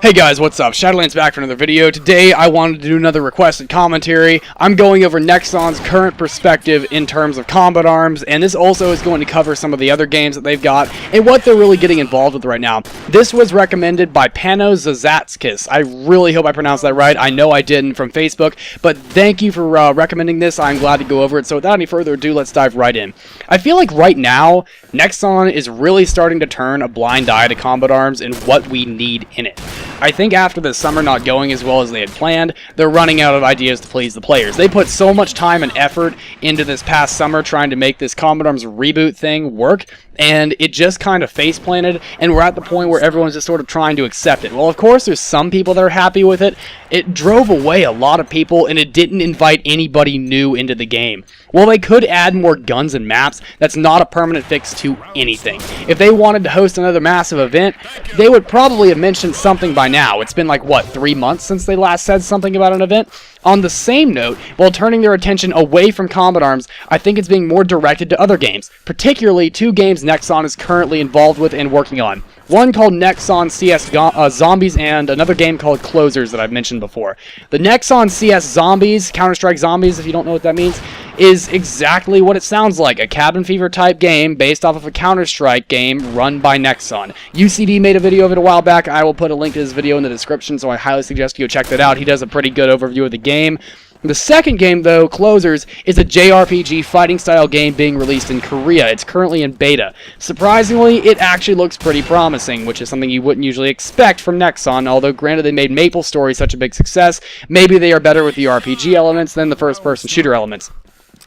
Hey guys, what's up? Shadowlands back for another video. Today I wanted to do another requested commentary. I'm going over Nexon's current perspective in terms of combat arms, and this also is going to cover some of the other games that they've got and what they're really getting involved with right now. This was recommended by Panozazatskis. I really hope I pronounced that right. I know I didn't from Facebook, but thank you for recommending this. I'm glad to go over it. So without any further ado, let's dive right in. I feel like right now, Nexon is really starting to turn a blind eye to combat arms and what we need in it. I think after the summer not going as well as they had planned, they're running out of ideas to please the players. They put so much time and effort into this past summer trying to make this Combat Arms reboot thing work, and it just kind of face planted, and we're at the point where everyone's just sort of trying to accept it. Well, of course, there's some people that are happy with it. It drove away a lot of people, and it didn't invite anybody new into the game. Well, they could add more guns and maps. That's not a permanent fix to anything. If they wanted to host another massive event, they would probably have mentioned something by now. It's been like, what, 3 months since they last said something about an event? On the same note, while turning their attention away from Combat Arms, I think it's being more directed to other games, particularly two games Nexon is currently involved with and working on. One called Nexon CS Zombies and another game called Closers that I've mentioned before. The Nexon CS Zombies, Counter-Strike Zombies if you don't know what that means, is exactly what it sounds like, a Cabin Fever type game based off of a Counter-Strike game run by Nexon. UCD made a video of it a while back. I will put a link to his video in the description, so I highly suggest you go check that out. He does a pretty good overview of the game. The second game, though, Closers, is a JRPG fighting-style game being released in Korea. It's currently in beta. Surprisingly, it actually looks pretty promising, which is something you wouldn't usually expect from Nexon, although granted they made Maple Story such a big success, maybe they are better with the RPG elements than the first-person shooter elements.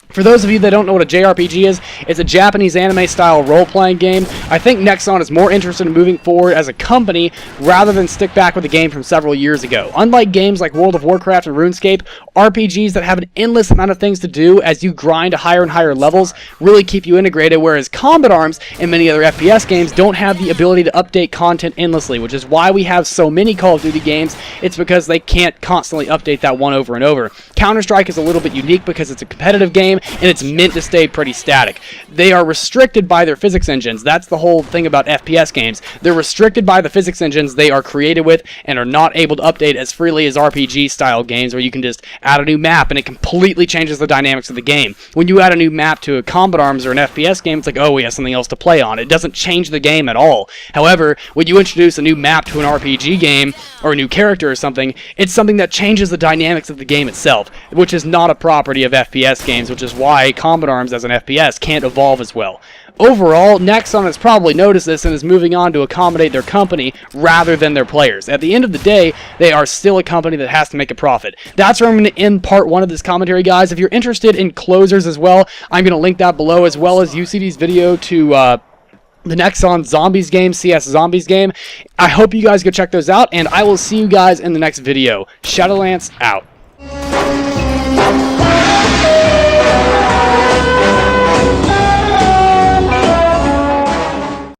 For those of you that don't know what a JRPG is, it's a Japanese anime-style role-playing game. I think Nexon is more interested in moving forward as a company rather than stick back with a game from several years ago. Unlike games like World of Warcraft and RuneScape, RPGs that have an endless amount of things to do as you grind to higher and higher levels really keep you integrated, whereas Combat Arms and many other FPS games don't have the ability to update content endlessly, which is why we have so many Call of Duty games. It's because they can't constantly update that one over and over. Counter-Strike is a little bit unique because it's a competitive game, and it's meant to stay pretty static. They are restricted by their physics engines. That's the whole thing about FPS games. They're restricted by the physics engines they are created with and are not able to update as freely as RPG-style games where you can just add a new map and it completely changes the dynamics of the game. When you add a new map to a Combat Arms or an FPS game, it's like, oh, we have something else to play on. It doesn't change the game at all. However, when you introduce a new map to an RPG game or a new character or something, it's something that changes the dynamics of the game itself, which is not a property of FPS games, which is why Combat Arms as an FPS can't evolve as well. Overall, Nexon has probably noticed this and is moving on to accommodate their company rather than their players. At the end of the day, they are still a company that has to make a profit. That's where I'm going to end part 1 of this commentary, guys. If you're interested in Closers as well, I'm going to link that below, as well as UCD's video to the Nexon Zombies game, CS Zombies game. I hope you guys go check those out, and I will see you guys in the next video. Shadowlands out.